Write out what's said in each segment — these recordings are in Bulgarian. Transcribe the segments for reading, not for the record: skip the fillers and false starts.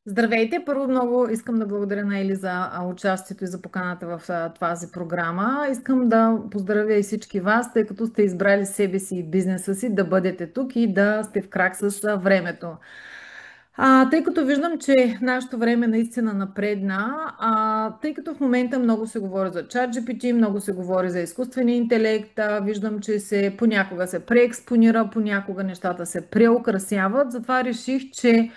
Здравейте! Първо много искам да благодаря на Ели за участието и за поканата в тази програма. Искам да поздравя и всички вас, тъй като сте избрали себе си и бизнеса си да бъдете тук и да сте в крак с времето. Тъй като виждам, че нашето време наистина напредна, тъй като в момента много се говори за ChatGPT, много се говори за изкуствения интелект, виждам, че понякога се преекспонира, понякога нещата се преукрасяват, затова реших, че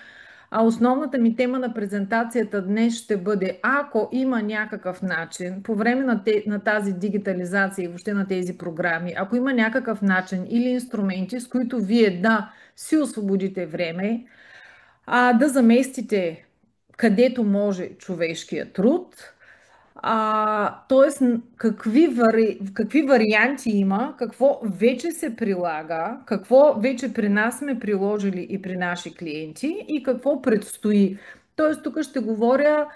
основната ми тема на презентацията днес ще бъде, ако има някакъв начин по време на тази дигитализация и въобще на тези програми, ако има някакъв начин или инструменти, с които вие да си освободите време, да заместите където може човешкия труд, т.е. какви варианти има, какво вече се прилага, какво вече при нас сме приложили и при наши клиенти и какво предстои. Т.е. тук ще говоря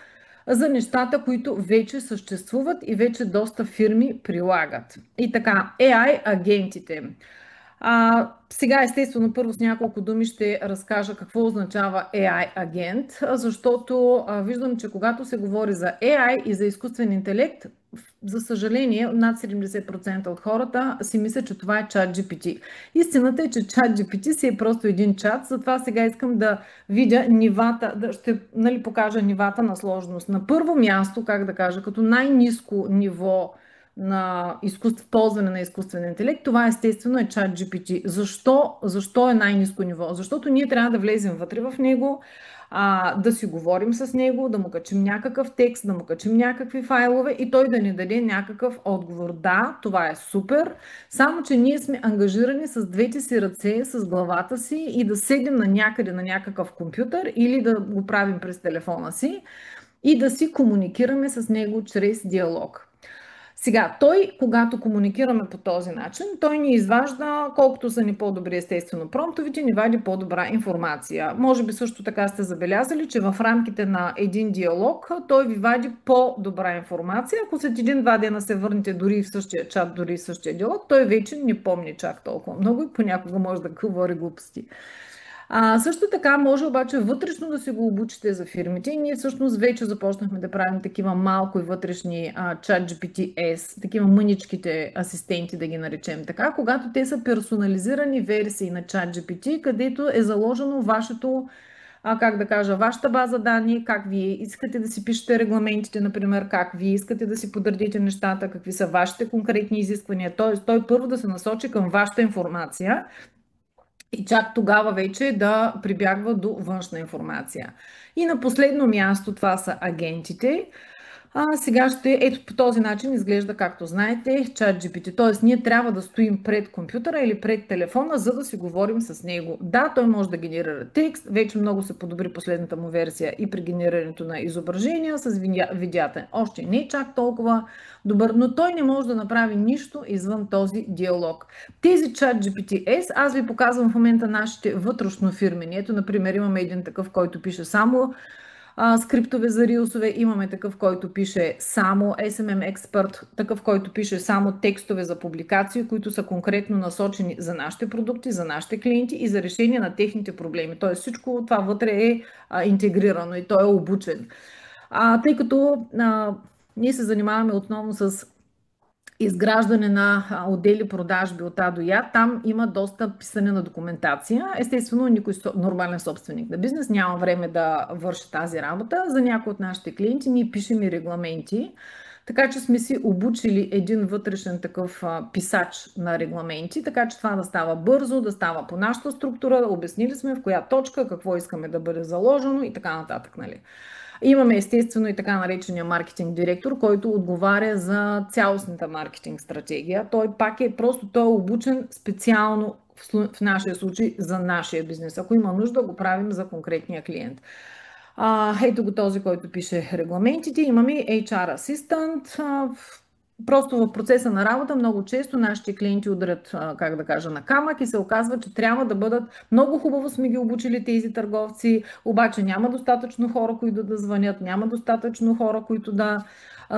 за нещата, които вече съществуват и вече доста фирми прилагат. И така, AI агентите. Сега, естествено, първо с няколко думи ще разкажа какво означава AI агент, защото виждам, че когато се говори за AI и за изкуствен интелект, за съжаление, над 70% от хората си мислят, че това е ChatGPT. Истината е, че ChatGPT си е просто един чат, затова сега искам да видя нивата, ще покажа нивата на сложност. На първо място, как да кажа, като най-низко ниво на ползване на изкуствен интелект, това естествено е ChatGPT. Защо е най-низко ниво? Защото ние трябва да влезем вътре в него, да си говорим с него, да му качим някакъв текст, да му качим някакви файлове и той да ни даде някакъв отговор. Да, това е супер, само че ние сме ангажирани с двете си ръце, с главата си и да седим на някъде на някакъв компютър или да го правим през телефона си и да си комуникираме с него чрез диалог. Сега, когато комуникираме по този начин, той ни изважда, колкото са ни по-добри естествено промптовете, ни вади по-добра информация. Може би също така сте забелязали, че в рамките на един диалог той ви вади по-добра информация. Ако след един-два дена се върнете дори в същия чат, дори в същия диалог, той вече не помни чак толкова много и понякога може да говори глупости. Също така може обаче вътрешно да си го обучите за фирмите. И ние всъщност вече започнахме да правим такива малко и вътрешни ChatGPT-S, такива мъничките асистенти, да ги наречем така, когато те са персонализирани версии на ChatGPT, където е заложено вашето, как да кажа, вашата база данни, как вие искате да си пишете регламентите, например, как вие искате да си подредите нещата, какви са вашите конкретни изисквания. Т.е. той първо да се насочи към вашата информация, и чак тогава вече да прибягва до външна информация. И на последно място това са агентите. Ето по този начин изглежда, както знаете, ChatGPT. Т.е. ние трябва да стоим пред компютъра или пред телефона, за да си говорим с него. Да, той може да генерира текст, вече много се подобри последната му версия и при генерирането на изображения с видеята. Още не е чак толкова добър, но той не може да направи нищо извън този диалог. Тези ChatGPT-S, аз ви показвам в момента нашите вътрешно фирмени. Ето, например, имаме един такъв, който пише само скриптове за рилсове, имаме такъв, който пише само SMM Expert, такъв, който пише само текстове за публикации, които са конкретно насочени за нашите продукти, за нашите клиенти и за решение на техните проблеми. Тоест всичко това вътре е интегрирано и той е обучен. Тъй като ние се занимаваме основно с изграждане на отдели продажби от А до Я, там има доста писане на документация. Естествено, никой нормален собственик на бизнес няма време да върши тази работа. За някои от нашите клиенти ние пишем и регламенти, така че сме си обучили един вътрешен такъв писач на регламенти, така че това да става бързо, да става по нашата структура, обяснили сме в коя точка, какво искаме да бъде заложено и така нататък. Нали? Имаме естествено и така наречения маркетинг директор, който отговаря за цялостната маркетинг стратегия. Той е обучен специално в нашия случай за нашия бизнес. Ако има нужда, го правим за конкретния клиент. Ето го този, който пише регламентите. Имаме HR Assistant. Просто в процеса на работа много често нашите клиенти удрят, как да кажа, на камък и се оказва, че трябва да бъдат много хубаво сме ги обучили тези търговци, обаче няма достатъчно хора, които да звънят, няма достатъчно хора, които да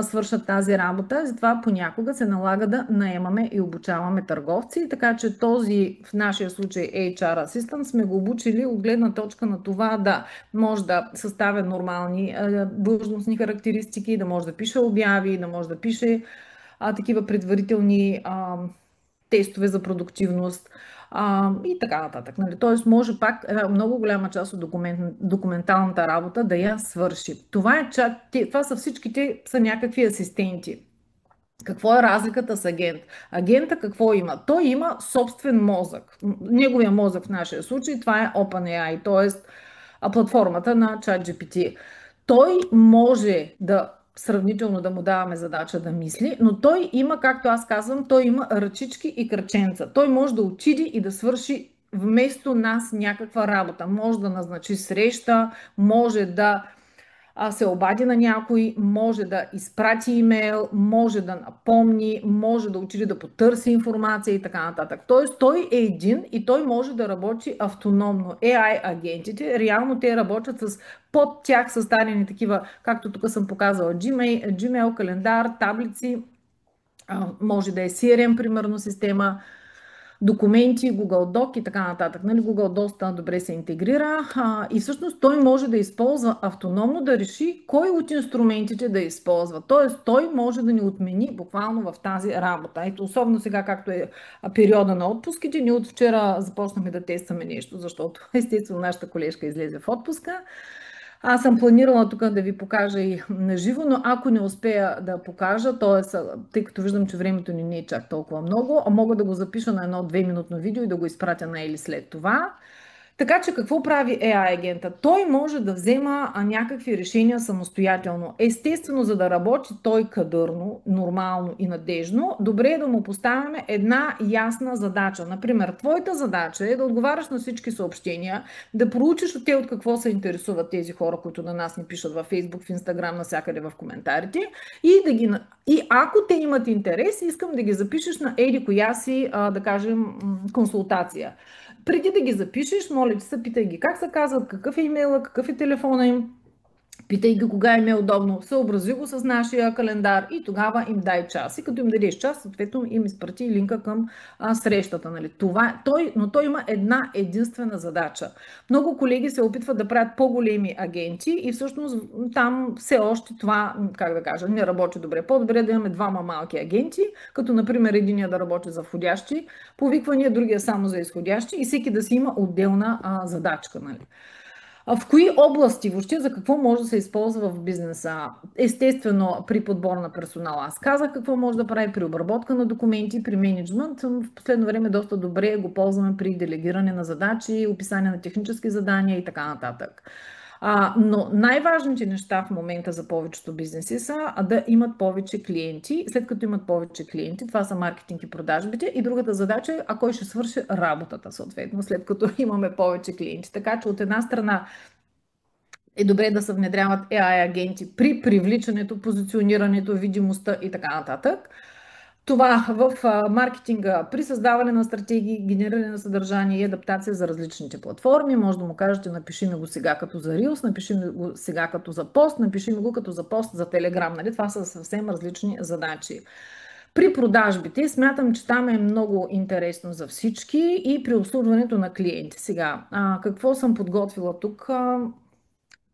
свършат тази работа. Затова понякога се налага да наемаме и обучаваме търговци. Така че този, в нашия случай HR Assistant, сме го обучили от гледна точка на това да може да съставя нормални длъжностни характеристики, да може да пише обяви, да може да пише такива предварителни тестове за продуктивност и така нататък. Нали? Тоест може пак много голяма част от документалната работа да я свърши. Това са всичките са някакви асистенти. Какво е разликата с агент? Агента какво има? Той има собствен мозък. Неговия мозък в нашия случай това е OpenAI, т.е. платформата на ChatGPT. Той може да сравнително да му даваме задача да мисли, но той има, както аз казвам, той има ръчички и кръченца. Той може да отиде и да свърши вместо нас някаква работа. Може да назначи среща, може да се обади на някой, може да изпрати имейл, може да напомни, може да отиде да потърси информация и така нататък. Тоест той е един и той може да работи автономно. AI агентите, реално те работят с под тях създадени такива, както тук съм показала, Gmail, календар, таблици, може да е CRM, примерно система, документи, Google Doc и така нататък. Нали, Google доста добре се интегрира и всъщност той може да използва автономно, да реши кой от инструментите да използва. Тоест той може да ни отмени буквално в тази работа. Ето, особено сега, както е периода на отпуските, ние от вчера започнахме да тестваме нещо, защото естествено нашата колежка излезе в отпуска. Аз съм планирала тук да ви покажа и на живо, но ако не успея да покажа, т.е. тъй като виждам, че времето ни не е чак толкова много, мога да го запиша на едно 2-минутно видео и да го изпратя на Ели след това. Така че какво прави AI агента? Той може да взема някакви решения самостоятелно. Естествено, за да работи той кадърно, нормално и надежно, добре е да му поставяме една ясна задача. Например, твоята задача е да отговаряш на всички съобщения, да проучиш от те от какво се интересуват тези хора, които на нас ни пишат във Facebook, в Instagram, навсякъде в коментарите. И ако те имат интерес, искам да ги запишеш на еди коя си, да кажем, консултация. Преди да ги запишеш, моля ти се, питай ги как се казват, какъв е имейла, какъв е телефона им, питай ги кога им е удобно, съобрази го с нашия календар и тогава им дай час. И като им дадеш час, съответно им изпрати линка към срещата. Нали? Но той има една единствена задача. Много колеги се опитват да правят по-големи агенти и всъщност там все още това, как да кажа, не работи добре. По-добре да имаме двама малки агенти, като например единия да работи за входящи повиквания, другия само за изходящи и всеки да си има отделна задачка. Нали? В кои области, въобще за какво може да се използва в бизнеса? Естествено, при подбор на персонал. Аз казах какво може да прави при обработка на документи, при менеджмент. В последно време доста добре го ползваме при делегиране на задачи, описание на технически задания и така нататък. Но най-важните неща в момента за повечето бизнеси са да имат повече клиенти. След като имат повече клиенти, това са маркетинг и продажбите. И другата задача е, кой ще свърши работата, съответно, след като имаме повече клиенти. Така че от една страна е добре да се внедряват AI агенти при привличането, позиционирането, видимостта и така нататък. Това в маркетинга при създаване на стратегии, генериране на съдържание и адаптация за различните платформи. Може да му кажете, напиши ми го сега като за Reels, напиши ми го сега като за пост, напиши ми го като за пост за Telegram. Нали? Това са съвсем различни задачи. При продажбите смятам, че там е много интересно за всички и при обслужването на клиенти. Сега, какво съм подготвила тук?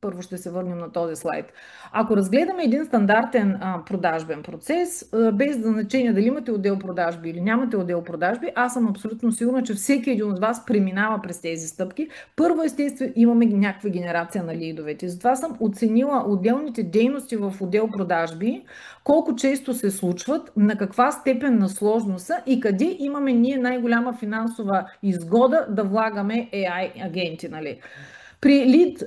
Първо ще се върнем на този слайд. Ако разгледаме един стандартен продажбен процес, без значение дали имате отдел продажби или нямате отдел продажби, аз съм абсолютно сигурна, че всеки един от вас преминава през тези стъпки. Първо, естествено, имаме някаква генерация на лидовете. Затова съм оценила отделните дейности в отдел продажби, колко често се случват, на каква степен на сложност са и къде имаме ние най-голяма финансова изгода да влагаме AI агенти. Нали? При lead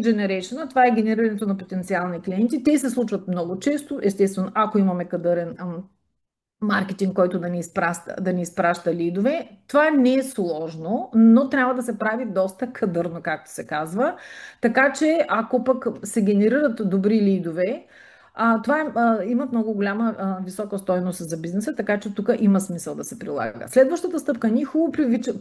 generation, това е генерирането на потенциални клиенти, те се случват много често, естествено, ако имаме кадърен маркетинг, който да ни изпраща лидове. Това не е сложно, но трябва да се прави доста кадърно, както се казва. Така че, ако пък се генерират добри лидове, Имат много голяма висока стойност за бизнеса, така че тук има смисъл да се прилага. Следващата стъпка, ние хубаво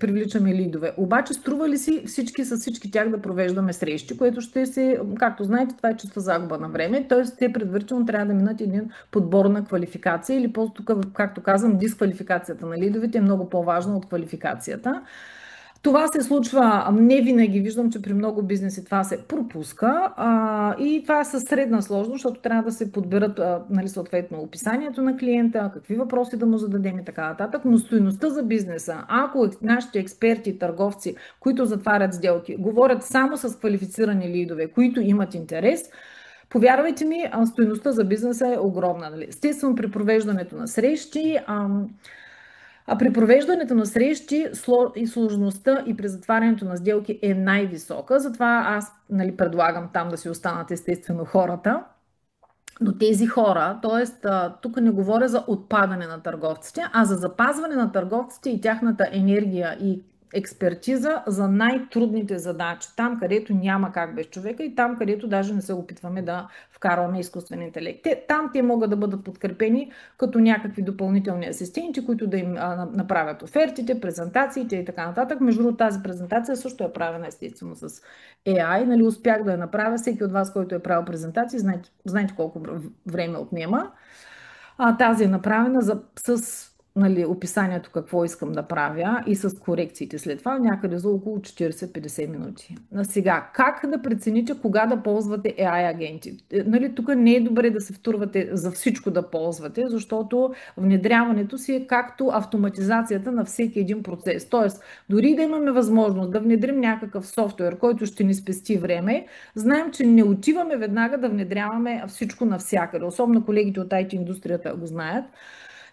привличаме лидове, обаче струва ли си всички с всички тях да провеждаме срещи, което ще се, както знаете, това е чиста загуба на време, т.е. те предварително трябва да минат един подбор на квалификация или по тук, както казвам, дисквалификацията на лидовете е много по-важна от квалификацията. Това се случва не винаги. Виждам, че при много бизнеси това се пропуска и това е със средна сложност, защото трябва да се подберат нали, съответно описанието на клиента, какви въпроси да му зададем и така нататък. Но стойността за бизнеса, ако нашите експерти и търговци, които затварят сделки, говорят само с квалифицирани лидове, които имат интерес, повярвайте ми, стойността за бизнеса е огромна. Нали? Естествено, при провеждането на срещи, а при провеждането на срещи и сложността и при затварянето на сделки е най-висока. Затова аз нали, предлагам там да си останат естествено хората. Но тези хора, т.е. тук не говоря за отпадане на търговците, а за запазване на търговците и тяхната енергия и експертиза за най-трудните задачи. Там, където няма как без човека и там, където даже не се опитваме да вкарваме изкуствен интелект. Там те могат да бъдат подкрепени като някакви допълнителни асистенти, които да им направят офертите, презентациите и така нататък. Между другото, тази презентация също е правена естествено с AI. Нали, успях да я направя. Всеки от вас, който е правил презентации, знаете колко време отнема. Тази е направена с нали, описанието какво искам да правя и с корекциите след това някъде за около 40-50 минути. Сега, как да прецените кога да ползвате AI агенти? Нали, тук не е добре да се втурвате за всичко да ползвате, защото внедряването си е както автоматизацията на всеки един процес. Тоест, дори да имаме възможност да внедрим някакъв софтуер, който ще ни спести време, знаем, че не отиваме веднага да внедряваме всичко навсякъде. Особено колегите от IT индустрията го знаят.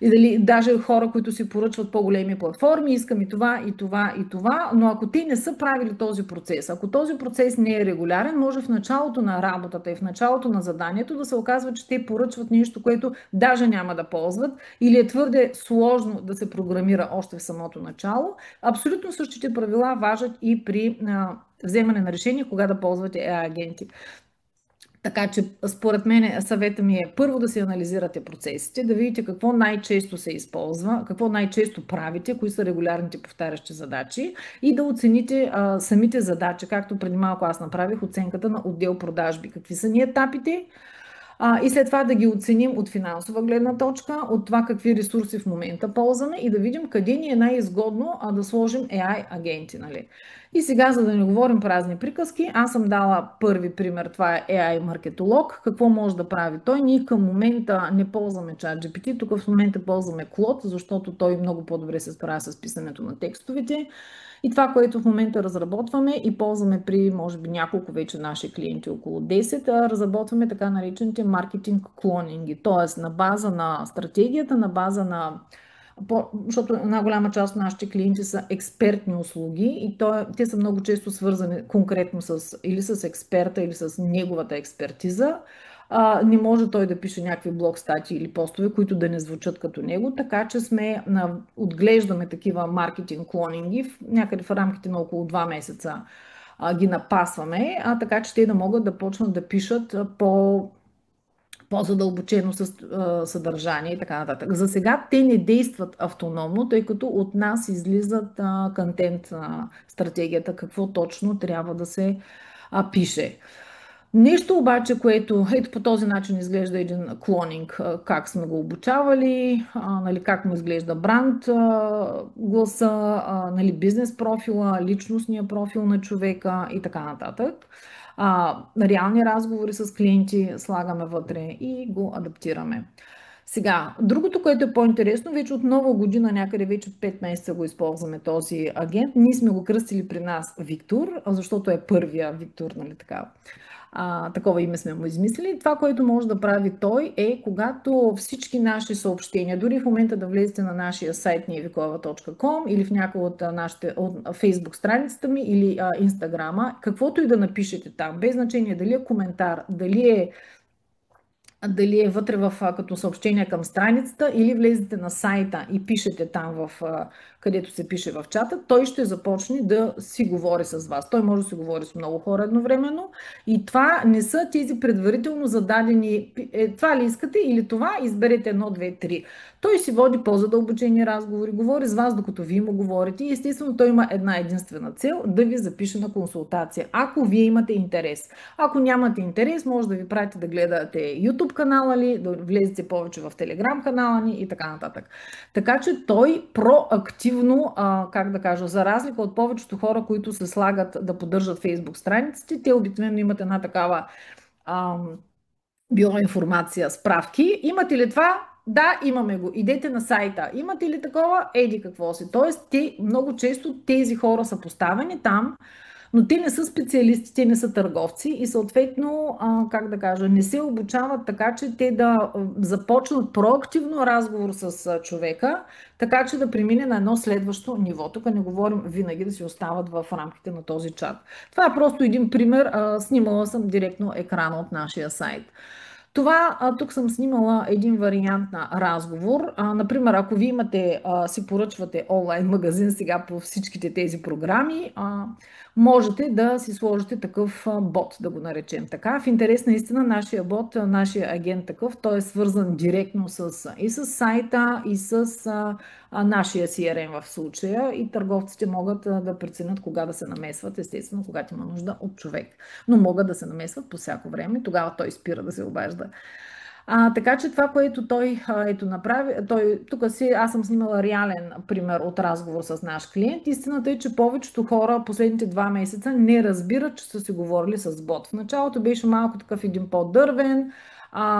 И дали, даже хора, които си поръчват по-големи платформи, искам и това, и това, и това, но ако те не са правили този процес, ако този процес не е регулярен, може в началото на работата и в началото на заданието да се оказва, че те поръчват нещо, което даже няма да ползват или е твърде сложно да се програмира още в самото начало. Абсолютно същите правила важат и при вземане на решение, кога да ползвате AI агенти. Така че, според мен, съвета ми е първо да си анализирате процесите, да видите какво най-често се използва, какво най-често правите, кои са регулярните повтарящи задачи и да оцените самите задачи, както преди малко аз направих оценката на отдел продажби. Какви са ни етапите? И след това да ги оценим от финансова гледна точка, от това какви ресурси в момента ползваме и да видим къде ни е най-изгодно да сложим AI агенти. Нали? И сега, за да не говорим празни приказки, аз съм дала първи пример, това е AI маркетолог. Какво може да прави той? Ние към момента не ползваме ChatGPT, тук в момента ползваме Claude, защото той много по-добре се справя с писането на текстовете. И това, което в момента разработваме и ползваме при, може би, няколко вече наши клиенти, около 10, разработваме така наречените маркетинг клонинги, т.е. на база на стратегията, на база на защото една голяма част от нашите клиенти са експертни услуги и те са много често свързани конкретно или с експерта, или с неговата експертиза. Не може той да пише някакви блог статии или постове, които да не звучат като него, така че отглеждаме такива маркетинг клонинги някъде в рамките на около 2 месеца ги напасваме, така че те да могат да почнат да пишат по-задълбочено съдържание и така нататък. За сега те не действат автономно, тъй като от нас излизат контент на стратегията, какво точно трябва да се пише. Нещо обаче, което ето по този начин изглежда един клонинг, как сме го обучавали, нали, как му изглежда бранд, гласа, нали, бизнес профила, личностния профил на човека и така нататък. Реални разговори с клиенти слагаме вътре и го адаптираме. Сега, другото, което е по-интересно, вече от нова година, някъде вече 5 месеца го използваме този агент. Ние сме го кръстили при нас Виктор, защото е първия Виктор, нали така. Такова име сме му измислили. Това, което може да прави той е, когато всички наши съобщения, дори в момента да влезете на нашия сайт nievikova.com или в някои от нашите Facebook страницата ми или Инстаграма, каквото и да напишете там, без значение дали е коментар, дали е дали е вътре като съобщение към страницата или влезете на сайта и пишете там, където се пише в чата, той ще започне да си говори с вас. Той може да си говори с много хора едновременно и това не са тези предварително зададени, това ли искате или това, изберете едно, две, три. Той си води по-задълбочени разговори, говори с вас, докато вие му говорите и естествено той има една единствена цел да ви запише на консултация, ако вие имате интерес. Ако нямате интерес, може да ви прати да гледате YouTube канала ли, да влезете повече в Telegram канала ни и така нататък. Така че той проактивно, как да кажа, за разлика от повечето хора, които се слагат да поддържат Facebook страниците, те обикновено имат една такава биоинформация, справки. Имате ли това? Да, имаме го. Идете на сайта. Имате ли такова? Еди какво си. Тоест, много често тези хора са поставени там, но те не са специалисти, те не са търговци и съответно, как да кажа, не се обучават така, че те да започнат проактивно разговор с човека, така че да премине на едно следващо ниво. Тук не говорим винаги да си остават в рамките на този чат. Това е просто един пример. Снимала съм директно екрана от нашия сайт. Това, тук съм снимала един вариант на разговор. Например, ако ви имате, си поръчвате онлайн магазин сега по всичките тези програми, можете да си сложите такъв бот, да го наречем така. В интерес на истина, нашия бот, нашия агент такъв, той е свързан директно и с сайта, и с нашия CRM в случая и търговците могат да преценят кога да се намесват, естествено, когато има нужда от човек. Но могат да се намесват по всяко време, тогава той спира да се обажда. Така че това, което той ето направи, аз съм снимала реален пример от разговор с наш клиент. Истината е, че повечето хора последните 2 месеца не разбират, че са си говорили с бот. В началото беше малко такъв един по-дървен,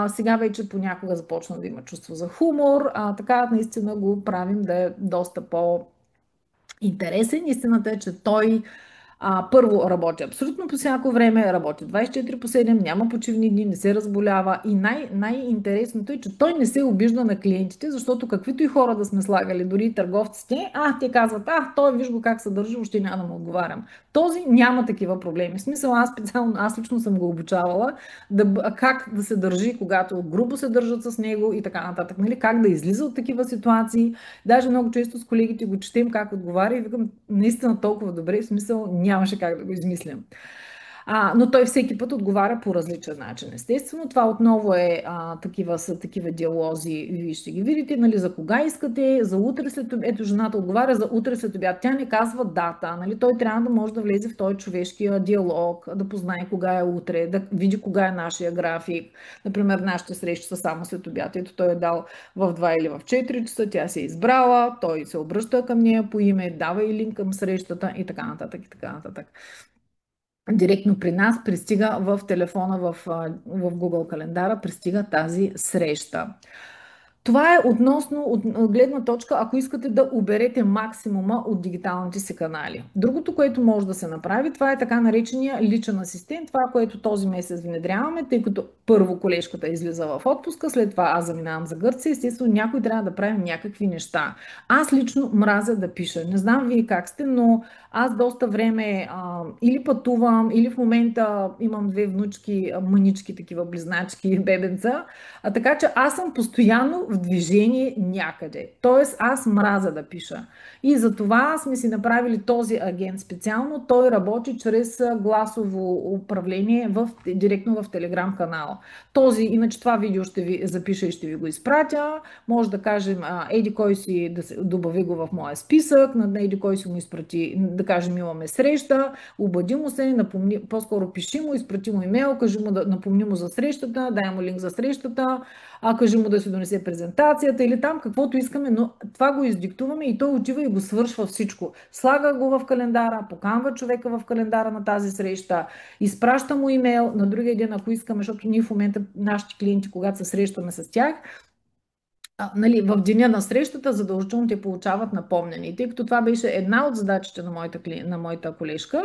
сега вече понякога започна да има чувство за хумор, така наистина го правим да е доста по-интересен. Истината е, че той първо работи абсолютно по всяко време, работи 24/7, няма почивни дни, не се разболява и най-интересното е, че той не се обижда на клиентите, защото каквито и хора да сме слагали, дори и търговците, те казват, той виж го как се държи, въобще няма да му отговарям. Този няма такива проблеми. В смисъл, аз лично съм го обучавала как да се държи, когато грубо се държат с него и така нататък. Нали? Как да излиза от такива ситуации. Даже много често с колегите го четем как отговаря и викам, наистина толкова добре, в смисъл нямаше как да го измислям. Но той всеки път отговаря по различен начин. Естествено, това отново са такива диалози, вие ще ги видите, нали, за кога искате, за утре след обяд. Ето, жената отговаря за утре след обяд. Тя не казва дата, нали, той трябва да може да влезе в този човешкия диалог, да познае кога е утре, да види кога е нашия график. Например, нашите срещи са само след обяд. Ето, той е дал в 2 или в 4 часа, тя се е избрала, той се обръща към нея по име, дава и линк към срещата и така нататък, и така нататък. Директно при нас пристига в телефона, в Google календара, пристига тази среща. Това е от гледна точка, ако искате да оберете максимума от дигиталните си канали. Другото, което може да се направи, това е така наречения личен асистент, това, което този месец внедряваме, тъй като първо колежката излиза в отпуска, след това аз заминавам за Гърция, естествено някой трябва да прави някакви неща. Аз лично мразя да пиша. Не знам вие как сте, но аз доста време или пътувам, или в момента имам 2 внучки, мънички, такива близначки, бебенца, така че аз съм постоянно в движение някъде. Тоест аз мразя да пиша. И затова сме си направили този агент специално. Той работи чрез гласово управление директно в Telegram канала. Иначе това видео ще ви запиша и ще ви го изпратя. Може да кажем, еди кой си да се добави го в моя списък, на еди кой си му изпрати, да кажем имаме среща, обади му се, по-скоро пиши му, изпрати му имейл, кажи му напомни му за срещата, дай му линк за срещата, кажи му да си донесе презентацията или там каквото искаме, но това го издиктуваме и той отива и го свършва всичко. Слага го в календара, поканва човека в календара на тази среща, изпраща му имейл на другия ден, ако искаме, защото ние в момента, нашите клиенти, когато се срещаме с тях, нали, в деня на срещата задължително те получават напомнени. И тъй като това беше една от задачите на моята колежка,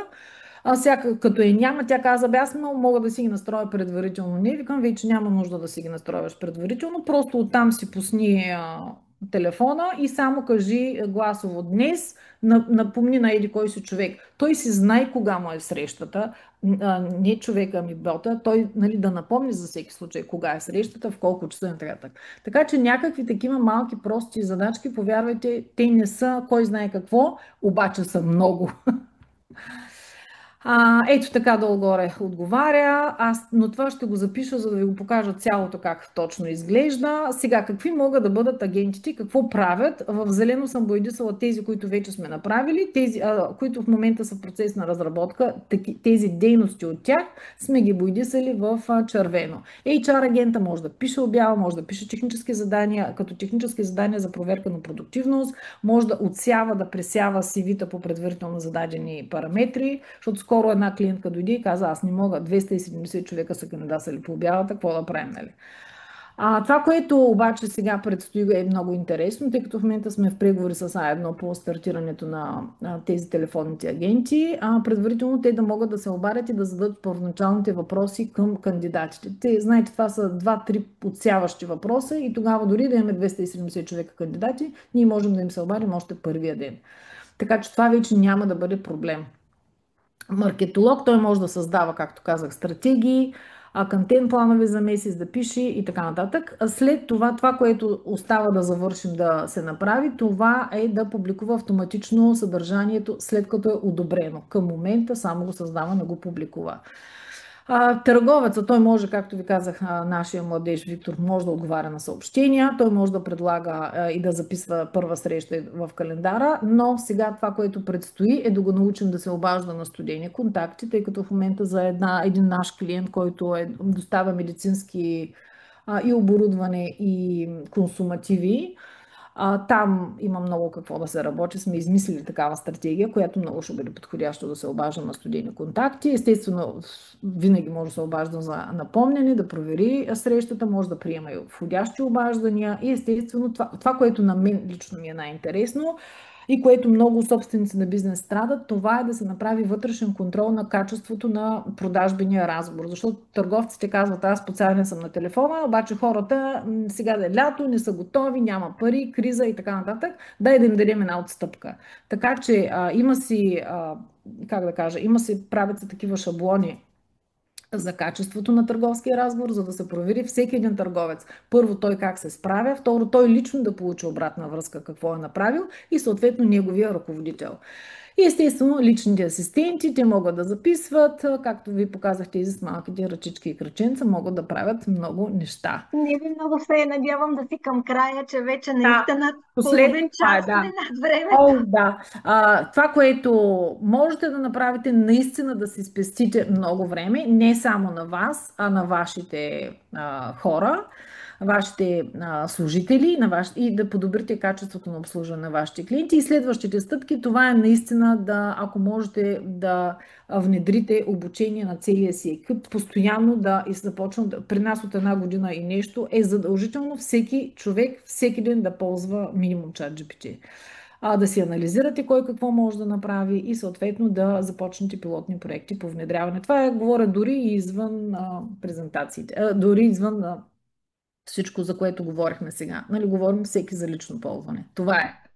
като няма, тя каза, аз мога да си ги настроя предварително. Не, викам, вече няма нужда да си ги настрояш предварително, просто оттам си пусни телефона и само кажи гласово днес, напомни на еди кой си човек. Той си знае кога му е срещата, не човека ми бота, той, нали, да напомни за всеки случай кога е срещата, в колко часа и нататък. Така че някакви такива малки прости задачки, повярвайте, те не са кой знае какво, обаче са много. Ето така долу-горе отговаря. Но това ще го запиша, за да ви го покажа цялото как точно изглежда. Сега, какви могат да бъдат агентите, какво правят? В зелено съм боядисала тези, които вече сме направили, тези, които в момента са в процес на разработка, тези дейности от тях сме ги боядисали в червено. HR агента може да пише обява, може да пише технически задания, като технически задания за проверка на продуктивност, може да отсява, да пресява CV-та по предварително зададени параметри, защото скоро една клиентка дойде и каза, аз не мога, 270 човека са кандидатствали по обявата, какво да правим, нали? Това, което обаче сега предстои е много интересно, тъй като в момента сме в преговори с А1 по стартирането на тези телефонните агенти, предварително те да могат да се обадят и да зададат първоначалните въпроси към кандидатите. Те, знаете, това са 2-3 подсяващи въпроса и тогава дори да имаме 270 човека кандидати, ние можем да им се обадим още първия ден. Така че това вече няма да бъде проблем. Маркетолог, той може да създава, както казах, стратегии, контент планове за месец да пише и така нататък. След това, което остава да завършим да се направи, това е да публикува автоматично съдържанието след като е одобрено. Към момента само го създава, не го публикува. Търговеца, той може, както ви казах, нашия младеж Виктор може да отговаря на съобщения, той може да предлага и да записва първа среща в календара, но сега това, което предстои е да го научим да се обажда на студени контакти, тъй като в момента за един наш клиент, който доставя медицински и оборудване и консумативи, там има много какво да се работи. Сме измислили такава стратегия, която много ще бъде подходящо да се обажда на студийни контакти. Естествено, винаги може да се обажда за напомняне, да провери срещата, може да приема и входящи обаждания. И естествено, това, което на мен лично ми е най-интересно и което много собственици на бизнес страдат, това е да се направи вътрешен контрол на качеството на продажбения разговор. Защото търговците казват, аз специален съм на телефона, обаче хората сега да е лято, не са готови, няма пари, криза и така нататък. Дай да им дадем една отстъпка. Така че има си, как да кажа, правят се такива шаблони за качеството на търговския разговор, за да се провери всеки един търговец. Първо той как се справя, второ той лично да получи обратна връзка какво е направил и съответно неговия ръководител. И естествено личните асистенти, те могат да записват, както ви показах тези с малките ръчички и кръченца, могат да правят много неща. Не ви много се надявам да си към края, че вече Да, наистина последно половин това час сме да. над времето. О, да. Това, което можете да направите, наистина да си спестите много време, не само на вас, а на вашите хора, вашите служители и да подобрите качеството на обслужване на вашите клиенти. И следващите стъпки, това е наистина да, ако можете да внедрите обучение на целия си екип, постоянно да и започнат, при нас от една година и нещо, е задължително всеки човек, всеки ден да ползва минимум ChatGPT. Да си анализирате кой какво може да направи и съответно да започнете пилотни проекти по внедряване. Това говоря дори и извън презентациите, дори извън всичко, за което говорихме сега. Нали, говорим всеки за лично ползване. Това е.